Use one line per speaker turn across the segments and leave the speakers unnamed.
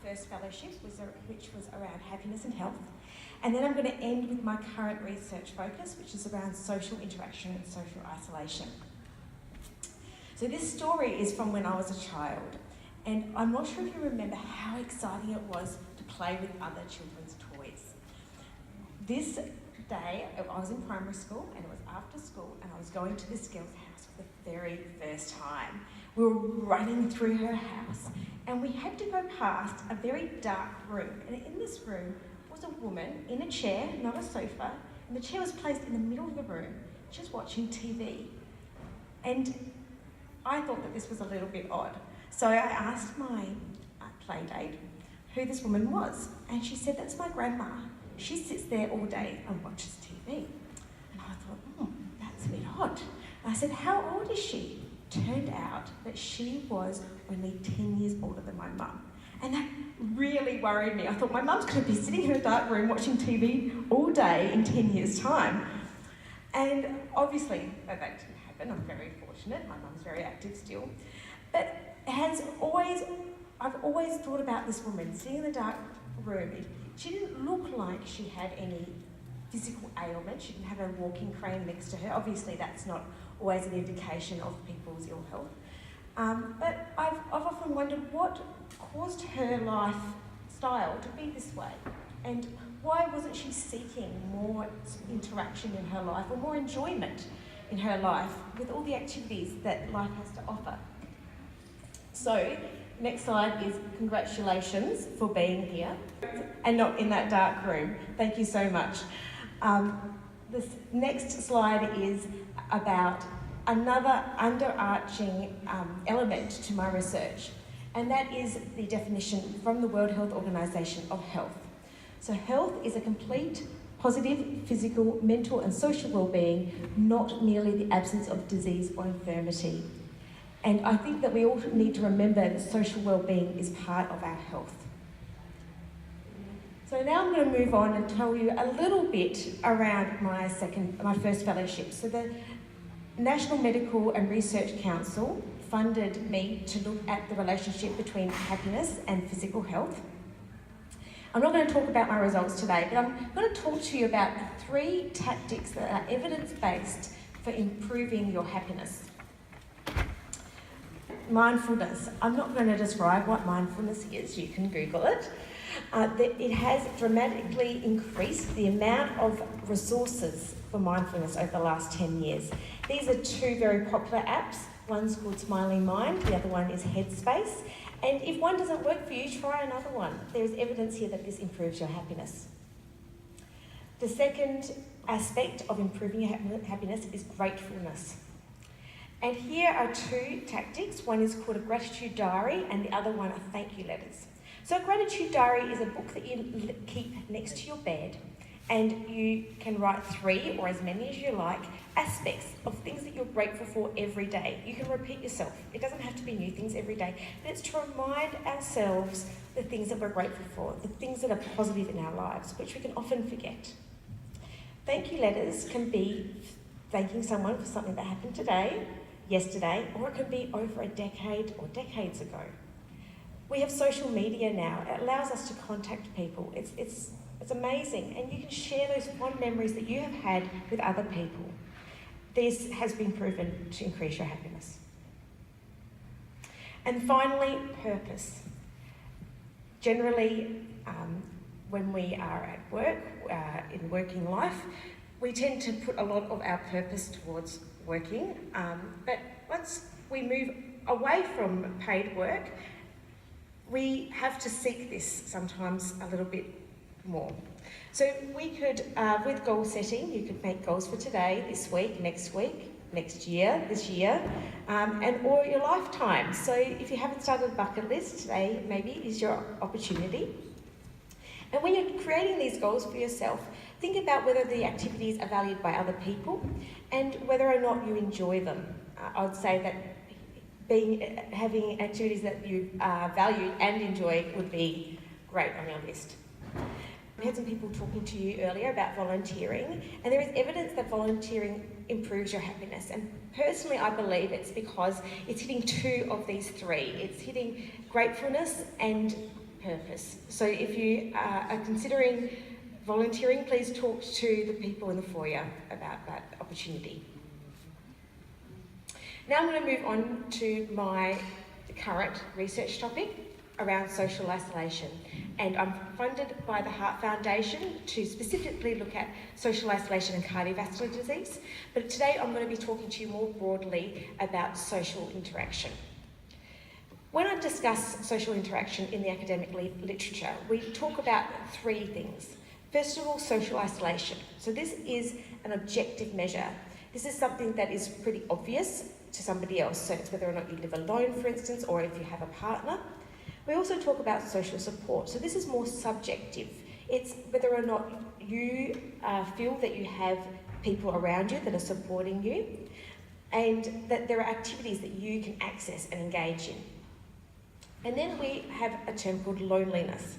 first fellowship, which was around happiness and health. And then I'm going to end with my current research focus, which is around social interaction and social isolation. So this story is from when I was a child, and I'm not sure if you remember how exciting it was to play with other children's toys. This day, I was in primary school, and it was after school, and I was going to this girl's house for the very first time. We were running through her house, and we had to go past a very dark room, and in this room was a woman in a chair, not a sofa, and the chair was placed in the middle of the room, just watching TV. And I thought that this was a little bit odd. So I asked my playdate who this woman was, and she said, "That's my grandma. She sits there all day and watches TV." And I thought, that's a bit odd. And I said, "How old is she?" Turned out that she was only 10 years older than my mum. And that really worried me. I thought, my mum's going to be sitting in a dark room watching TV all day in 10 years' time. And obviously, that didn't happen. I'm very fortunate. My mum's very active still. But I've always thought about this woman sitting in the dark room. She didn't look like she had any physical ailment. She didn't have a walking crane next to her. Obviously, that's not always an indication of people's ill health. But I've often wondered what caused her lifestyle to be this way, and why wasn't she seeking more interaction in her life or more enjoyment in her life with all the activities that life has to offer. So, next slide is congratulations for being here and not in that dark room. Thank you so much. This next slide is about another underarching element to my research, and that is the definition from the World Health Organization of health. So health is a complete, positive, physical, mental and social well-being, not merely the absence of disease or infirmity. And I think that we all need to remember that social well-being is part of our health. So now I'm going to move on and tell you a little bit around my first fellowship. So the National Medical and Research Council funded me to look at the relationship between happiness and physical health. I'm not going to talk about my results today, but I'm going to talk to you about 3 tactics that are evidence-based for improving your happiness. Mindfulness. I'm not going to describe what mindfulness is. You can Google it. It has dramatically increased the amount of resources for mindfulness over the last 10 years. These are 2 very popular apps. One's called Smiling Mind, the other one is Headspace. And if one doesn't work for you, try another one. There is evidence here that this improves your happiness. The second aspect of improving your happiness is gratefulness. And here are 2 tactics. One is called a gratitude diary and the other one are thank you letters. So a gratitude diary is a book that you keep next to your bed, and you can write 3 or as many as you like aspects of things that you're grateful for every day. You can repeat yourself. It doesn't have to be new things every day, but it's to remind ourselves the things that we're grateful for, the things that are positive in our lives, which we can often forget. Thank you letters can be thanking someone for something that happened today, yesterday, or it can be over a decade or decades ago. We have social media now. It allows us to contact people. It's amazing, and you can share those fond memories that you have had with other people. This has been proven to increase your happiness. And finally, purpose. Generally, when we are at work, in working life, we tend to put a lot of our purpose towards working, but once we move away from paid work, we have to seek this sometimes a little bit more. So we could, with goal setting, you could make goals for today, this week, next year, this year, or your lifetime. So if you haven't started a bucket list, today maybe is your opportunity. And when you're creating these goals for yourself, think about whether the activities are valued by other people and whether or not you enjoy them. I would say that having activities that you value and enjoy would be great on your list. We had some people talking to you earlier about volunteering, and there is evidence that volunteering improves your happiness. And personally, I believe it's because it's hitting 2 of these 3. It's hitting gratefulness and purpose. So if you are considering volunteering, please talk to the people in the foyer about that opportunity. Now I'm going to move on to my current research topic around social isolation. And I'm funded by the Heart Foundation to specifically look at social isolation and cardiovascular disease. But today I'm going to be talking to you more broadly about social interaction. When I discuss social interaction in the academic literature, we talk about three things. First of all, social isolation. So this is an objective measure. This is something that is pretty obvious to somebody else. So it's whether or not you live alone, for instance, or if you have a partner. We also talk about social support. So this is more subjective. It's whether or not you feel that you have people around you that are supporting you and that there are activities that you can access and engage in. And then we have a term called loneliness.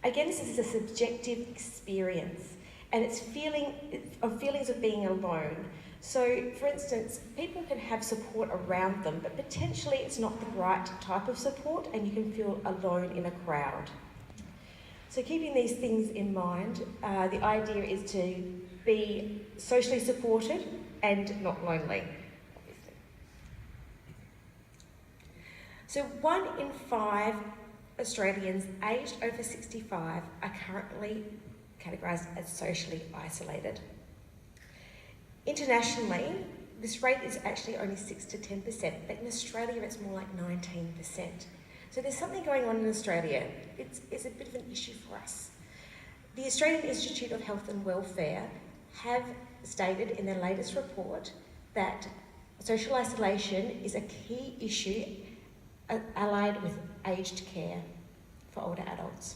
Again, this is a subjective experience, and it's feelings of being alone. So, for instance, people can have support around them, but potentially it's not the right type of support, and you can feel alone in a crowd. So keeping these things in mind, the idea is to be socially supported and not lonely. So 1 in 5 Australians aged over 65 are currently categorised as socially isolated. Internationally, this rate is actually only 6 to 10%, but in Australia it's more like 19%. So there's something going on in Australia. It's a bit of an issue for us. The Australian Institute of Health and Welfare have stated in their latest report that social isolation is a key issue allied with aged care for older adults.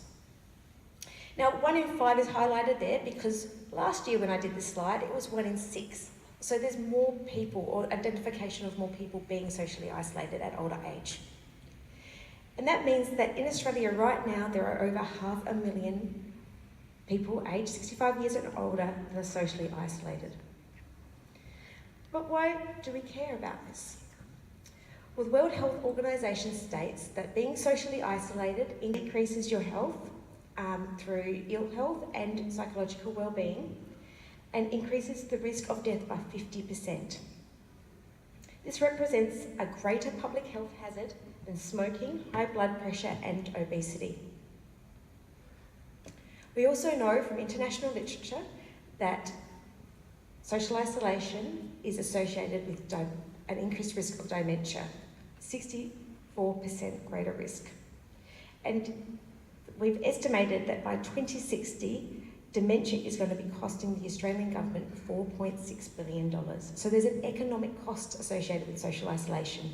Now, 1 in 5 is highlighted there because last year when I did this slide, it was 1 in 6. So there's more people, or identification of more people being socially isolated at older age. And that means that in Australia right now, there are over 500,000 people aged 65 years and older that are socially isolated. But why do we care about this? Well, the World Health Organization states that being socially isolated increases your health through ill health and psychological well-being, and increases the risk of death by 50%. This represents a greater public health hazard than smoking, high blood pressure and obesity. We also know from international literature that social isolation is associated with an increased risk of dementia, 64% greater risk. And we've estimated that by 2060, dementia is going to be costing the Australian government $4.6 billion. So there's an economic cost associated with social isolation.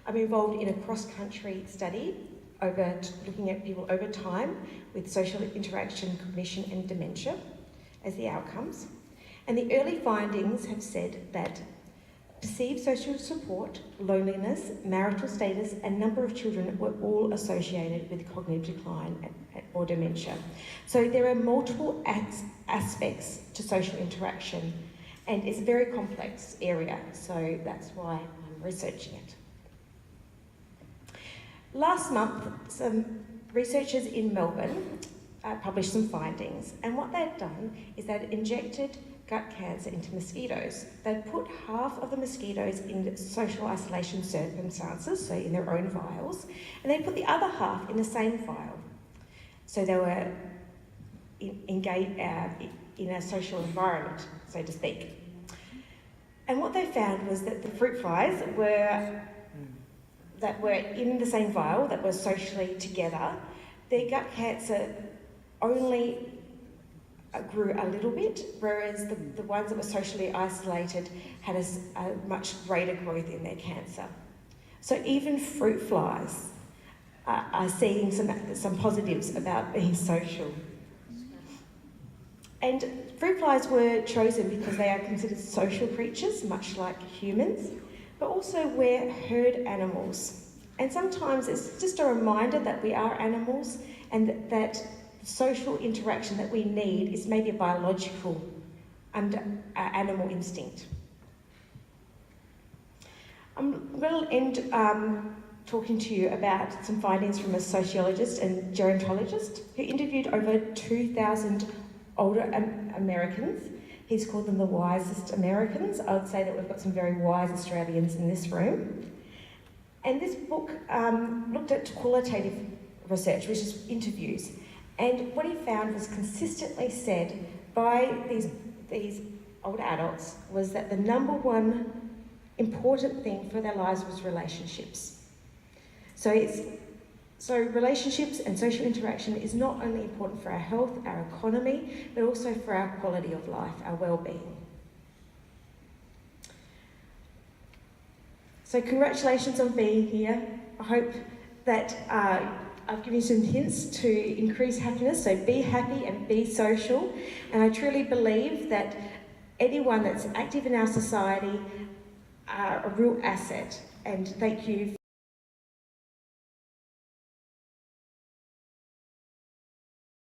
I'm involved in a cross-country study looking at people over time with social interaction, cognition and dementia as the outcomes. And the early findings have said that perceived social support, loneliness, marital status and number of children were all associated with cognitive decline or dementia. So there are multiple aspects to social interaction, and it's a very complex area, so that's why I'm researching it. Last month, some researchers in Melbourne published some findings, and what they'd done is they'd injected gut cancer into mosquitoes. They'd put half of the mosquitoes in social isolation circumstances, so in their own vials, and they put the other half in the same vial. So they were engaged in a social environment, so to speak. And what they found was that the fruit flies that were in the same vial, that were socially together, their gut cancer only grew a little bit, whereas the ones that were socially isolated had a much greater growth in their cancer. So even fruit flies are seeing some positives about being social. And fruit flies were chosen because they are considered social creatures, much like humans, but also we're herd animals. And sometimes it's just a reminder that we are animals and that social interaction that we need is maybe a biological animal instinct. I'm going to end talking to you about some findings from a sociologist and gerontologist who interviewed over 2,000 older Americans. He's called them the wisest Americans. I would say that we've got some very wise Australians in this room. And this book looked at qualitative research, which is interviews. And what he found was consistently said by these older adults was that the number one important thing for their lives was relationships. So relationships and social interaction is not only important for our health, our economy, but also for our quality of life, our well-being. So congratulations on being here. I hope that I've given you some hints to increase happiness, so be happy and be social. And I truly believe that anyone that's active in our society are a real asset. And thank you.